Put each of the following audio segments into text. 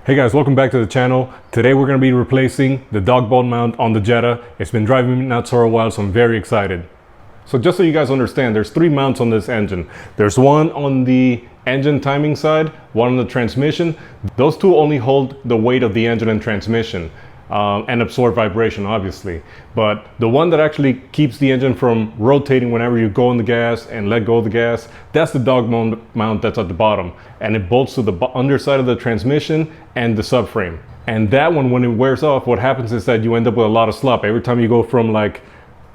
Hey guys, welcome back to the channel. Today we're going to be replacing the Dogbone mount on the Jetta. It's been driving me nuts for a while, so I'm very excited. So just so you guys understand, there's three mounts on this engine. There's one on the engine timing side, one on the transmission. Those two only hold the weight of the engine and transmission and absorb vibration, obviously. But the one that actually keeps the engine from rotating whenever you go on the gas and let go of the gas, that's the Dogbone mount that's at the bottom. And it bolts to the underside of the transmission and the subframe. And that one, when it wears off, what happens is that you end up with a lot of slop. Every time you go from like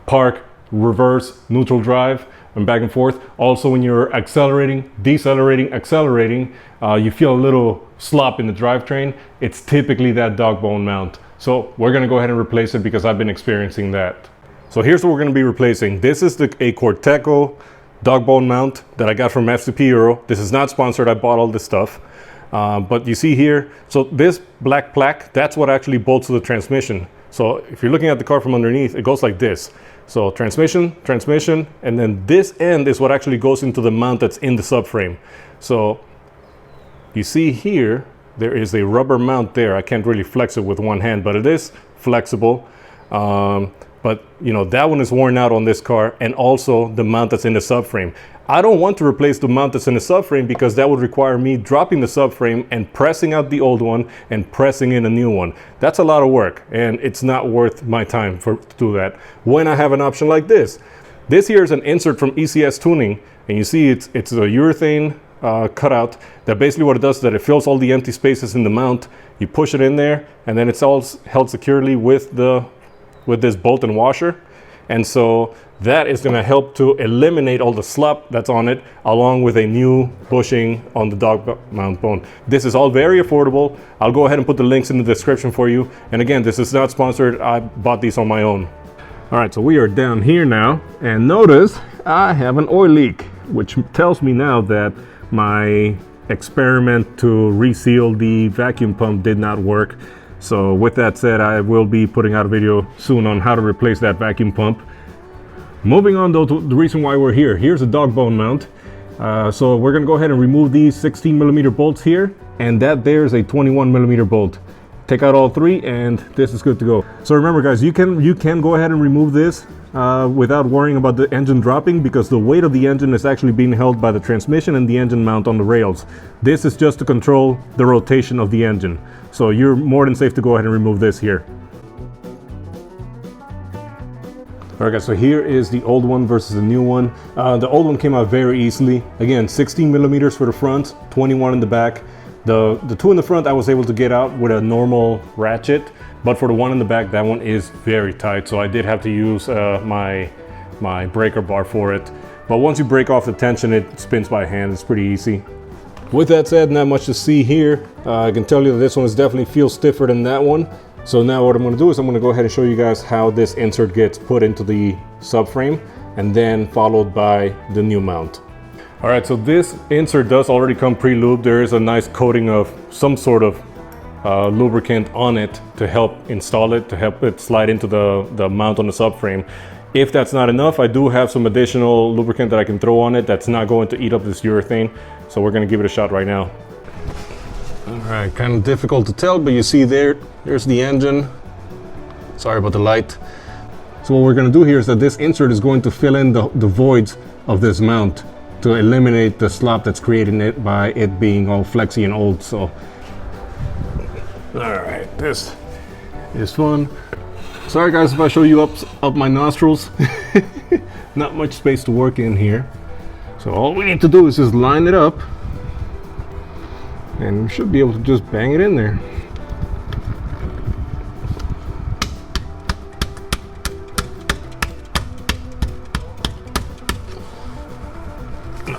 park, reverse, neutral drive, and back and forth. Also, when you're accelerating, decelerating, accelerating, you feel a little slop in the drivetrain. It's typically that Dogbone mount. So we're gonna go ahead and replace it because I've been experiencing that. So here's what we're gonna be replacing. This is a Corteco Dogbone mount that I got from FCP Euro. This is not sponsored, I bought all this stuff. But you see here, so this black plaque, that's what actually bolts to the transmission. So if you're looking at the car from underneath, it goes like this. So transmission, transmission, and then this end is what actually goes into the mount that's in the subframe. So you see here, there is a rubber mount there. I can't really flex it with one hand, but it is flexible. But you know, that one is worn out on this car, and also the mount that's in the subframe. I don't want to replace the mount that's in the subframe because that would require me dropping the subframe and pressing out the old one and pressing in a new one. That's a lot of work, and it's not worth my time to do that when I have an option like this. This here is an insert from ECS Tuning, and you see it's a urethane cutout that basically what it does is that it fills all the empty spaces in the mount. You push it in there, and then it's all held securely with this bolt and washer. And so that is going to help to eliminate all the slop that's on it, along with a new bushing on the Dogbone. This is all very affordable. I'll go ahead and put the links in the description for you. And again, this is not sponsored. I bought these on my own. All right, so we are down here now, and notice I have an oil leak, which tells me now that my experiment to reseal the vacuum pump did not work. So with that said, I will be putting out a video soon on how to replace that vacuum pump. Moving on though to the reason why we're here. Here's a Dogbone mount. So we're gonna go ahead and remove these 16mm bolts here, and that there's a 21mm bolt. Take out all three and this is good to go. So remember guys, you can go ahead and remove this without worrying about the engine dropping, because the weight of the engine is actually being held by the transmission and the engine mount on the rails. This is just to control the rotation of the engine. So you're more than safe to go ahead and remove this here. All right guys, so here is the old one versus the new one. The old one came out very easily. Again, 16mm for the front, 21 in the back. The two in the front I was able to get out with a normal ratchet, but for the one in the back, that one is very tight. So I did have to use my breaker bar for it. But once you break off the tension, it spins by hand. It's pretty easy. With that said, not much to see here. I can tell you that this one is definitely feels stiffer than that one. So now what I'm going to do is I'm going to go ahead and show you guys how this insert gets put into the subframe, and then followed by the new mount. All right, so this insert does already come pre-lubed. There is a nice coating of some sort of lubricant on it to help install it, to help it slide into the mount on the subframe. If that's not enough, I do have some additional lubricant that I can throw on it that's not going to eat up this urethane. So we're gonna give it a shot right now. All right, kind of difficult to tell, but you see there's the engine. Sorry about the light. So what we're gonna do here is that this insert is going to fill in the voids of this mount to eliminate the slop that's created it by it being all flexy and old. So, all right, this is fun. Sorry guys if I show you up my nostrils. Not much space to work in here. So all we need to do is just line it up, and we should be able to just bang it in there.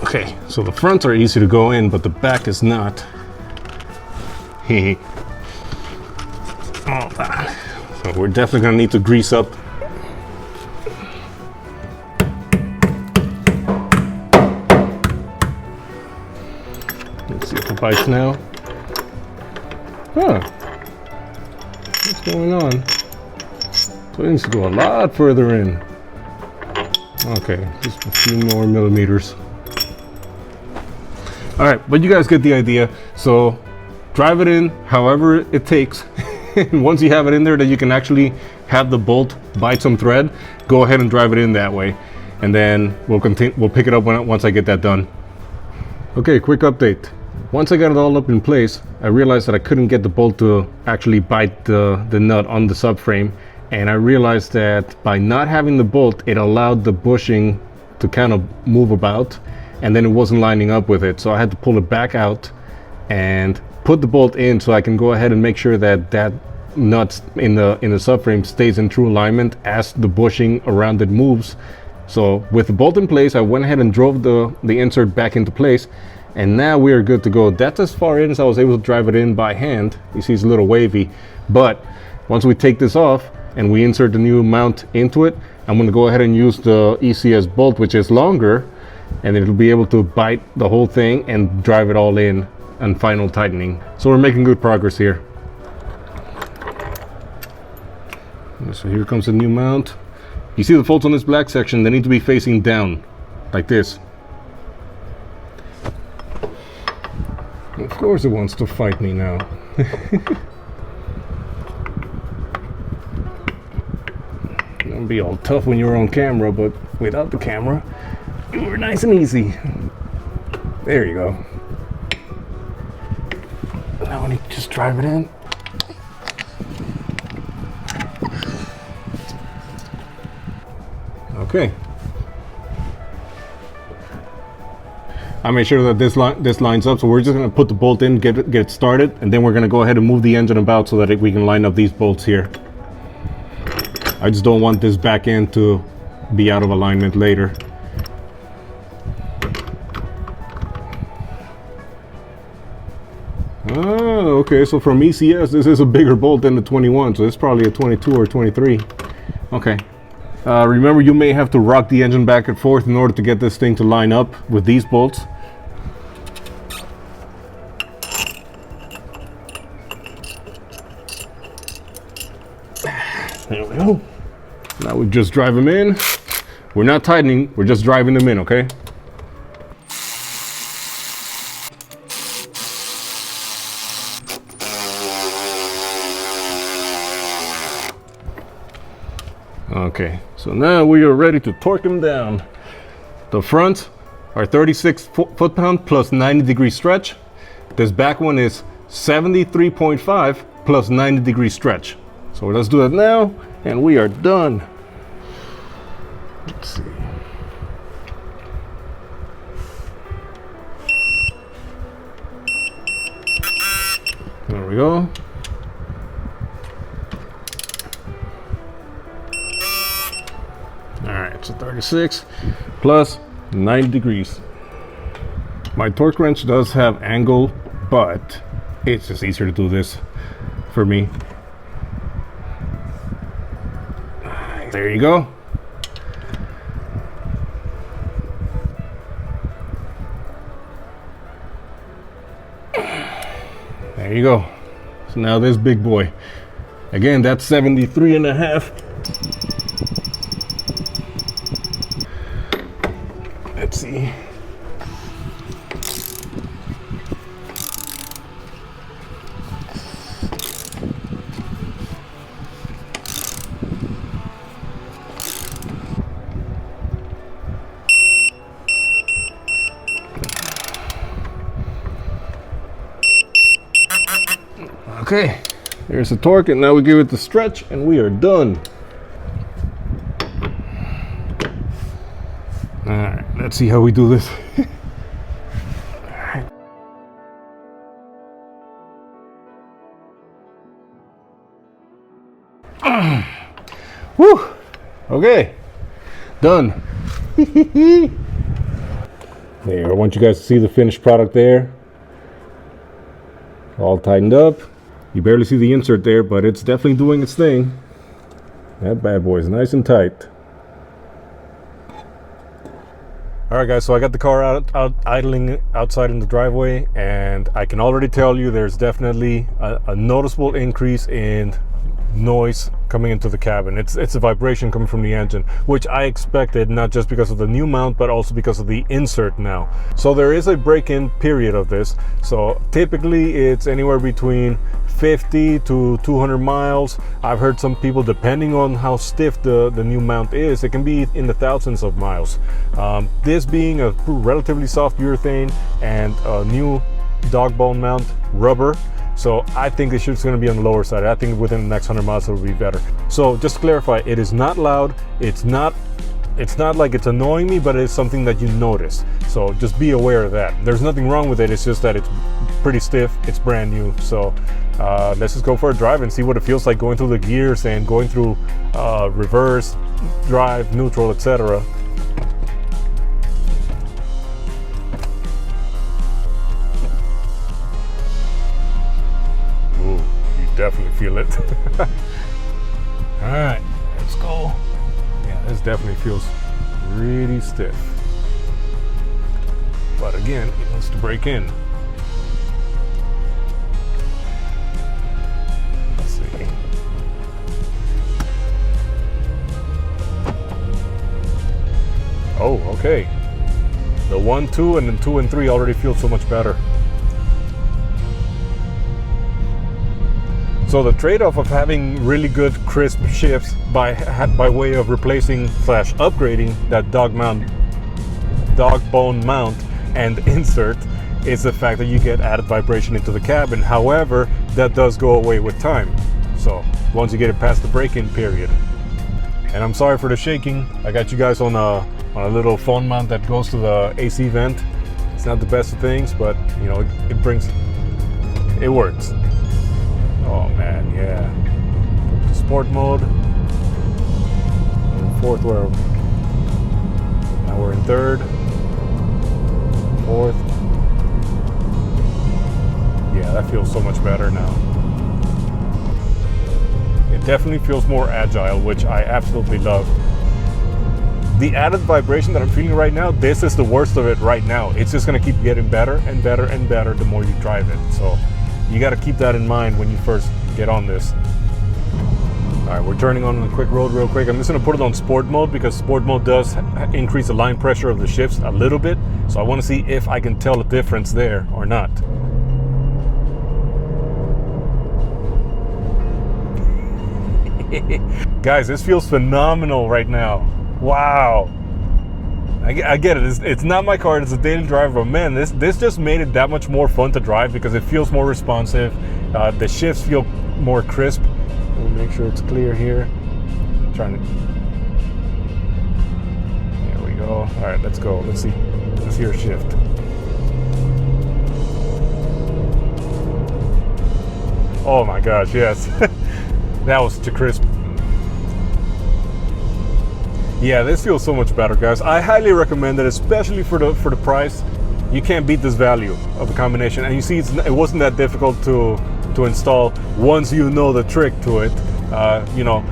Okay, so the fronts are easy to go in, but the back is not. Hehe. All that. So we're definitely gonna need to grease up. Let's see if it bites now. Huh. What's going on? So it needs to go a lot further in. Okay, just a few more millimeters. All right, but you guys get the idea. So drive it in however it takes. And once you have it in there that you can actually have the bolt bite some thread, go ahead and drive it in that way. And then we'll pick it up once I get that done. Okay, quick update. Once I got it all up in place, I realized that I couldn't get the bolt to actually bite the nut on the subframe. And I realized that by not having the bolt, it allowed the bushing to kind of move about, and then it wasn't lining up with it. So I had to pull it back out and put the bolt in so I can go ahead and make sure that that nut in the subframe stays in true alignment as the bushing around it moves. So with the bolt in place, I went ahead and drove the insert back into place, and now we are good to go. That's as far in as I was able to drive it in by hand. You see it's a little wavy, but once we take this off and we insert the new mount into it, I'm going to go ahead and use the ECS bolt, which is longer, and it'll be able to bite the whole thing and drive it all in and final tightening. So we're making good progress here. So here comes the new mount. You see the bolts on this black section, they need to be facing down like this. Of course it wants to fight me now. Don't be all tough when you're on camera, but without the camera, you were nice and easy. There you go. Now I need to just drive it in. Okay. I made sure that this lines up, so we're just going to put the bolt in, get it started, and then we're going to go ahead and move the engine about so that we can line up these bolts here. I just don't want this back end to be out of alignment later. Oh, okay, so from ECS, this is a bigger bolt than the 21, so it's probably a 22 or 23. Okay. Remember, you may have to rock the engine back and forth in order to get this thing to line up with these bolts. There we go. Now we just drive them in. We're not tightening, we're just driving them in, okay? Okay, so now we are ready to torque them down. The front are 36 foot-pound plus 90-degree stretch. This back one is 73.5 plus 90-degree stretch. So let's do that now, and we are done. Let's see. There we go. Alright, so 36 plus 90 degrees. My torque wrench does have angle, but it's just easier to do this for me. There you go. There you go. So now this big boy. Again, that's 73 and a half. Let's see. Okay, there's the torque, and now we give it the stretch, and we are done. All right, let's see how we do this. All right. Woo! Okay, done. There, I want you guys to see the finished product there. All tightened up. You barely see the insert there, but it's definitely doing its thing. That bad boy is nice and tight. All right, guys, so I got the car out idling outside in the driveway, and I can already tell you there's definitely a noticeable increase in noise coming into the cabin. It's a vibration coming from the engine, which I expected, not just because of the new mount, but also because of the insert now. So there is a break-in period of this. So typically it's anywhere between 50 to 200 miles. I've heard some people, depending on how stiff the new mount is, it can be in the thousands of miles. This being a relatively soft urethane and a new Dogbone mount rubber, so I think the ship's going to be on the lower side. I think within the next 100 miles it will be better. So just to clarify, it is not loud. It's not like it's annoying me, but it's something that you notice. So just be aware of that. There's nothing wrong with it. It's just that it's pretty stiff. It's brand new. So let's just go for a drive and see what it feels like going through the gears and going through reverse, drive, neutral, etc. Definitely feel it. All right, let's go. Yeah, this definitely feels really stiff, but again, it wants to break in. Let's see. Oh, okay. The 1, 2, and then 2 and 3 already feel so much better. So the trade-off of having really good crisp shifts by way of replacing / upgrading that Dogbone mount and insert is the fact that you get added vibration into the cabin. However, that does go away with time. So once you get it past the break-in period. And I'm sorry for the shaking. I got you guys on a little phone mount that goes to the AC vent. It's not the best of things, but you know, it works. Oh man, yeah. Sport mode. Fourth row. Now we're in third. Fourth. Yeah, that feels so much better now. It definitely feels more agile, which I absolutely love. The added vibration that I'm feeling right now, this is the worst of it right now. It's just gonna keep getting better and better and better the more you drive it. So you got to keep that in mind when you first get on this. All right, we're turning on a quick road real quick. I'm just going to put it on sport mode because sport mode does increase the line pressure of the shifts a little bit. So I want to see if I can tell the difference there or not. Guys, this feels phenomenal right now. Wow. I get it. It's not my car. It's a daily driver. But man, this just made it that much more fun to drive because it feels more responsive. The shifts feel more crisp. We'll make sure it's clear here. I'm trying to. There we go. All right, let's go. Let's see. Let's hear a shift. Oh my gosh, yes. That was too crisp. Yeah, this feels so much better, guys. I highly recommend it, especially for the price. You can't beat this value of a combination. And you see, it wasn't that difficult to install once you know the trick to it. You know,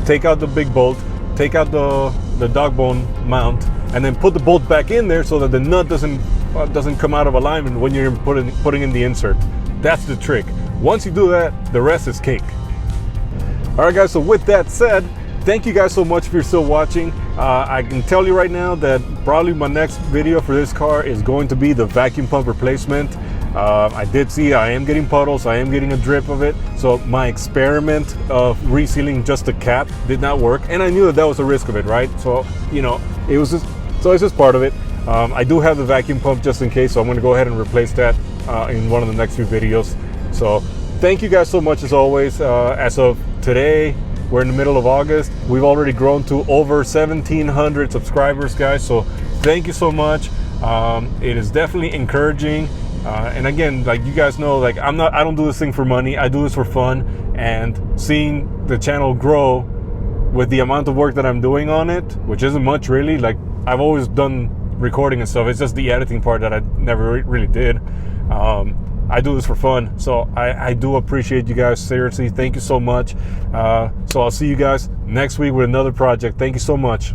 take out the big bolt, take out the Dogbone mount, and then put the bolt back in there so that the nut doesn't come out of alignment when you're putting in the insert. That's the trick. Once you do that, the rest is cake. All right, guys. So with that said, thank you guys so much if you're still watching. I can tell you right now that probably my next video for this car is going to be the vacuum pump replacement. I did see I am getting puddles, I am getting a drip of it. So my experiment of resealing just the cap did not work. And I knew that was a risk of it, right? So, you know, it's just part of it. I do have the vacuum pump just in case, so I'm gonna go ahead and replace that in one of the next few videos. So thank you guys so much as always. As of today, we're in the middle of August. We've already grown to over 1,700 subscribers, guys. So thank you so much. It is definitely encouraging. And again, like you guys know, like I don't do this thing for money. I do this for fun. And seeing the channel grow with the amount of work that I'm doing on it, which isn't much really. Like I've always done recording and stuff. It's just the editing part that I never really did. I do this for fun, so I do appreciate you guys. Seriously, thank you so much. So I'll see you guys next week with another project. Thank you so much.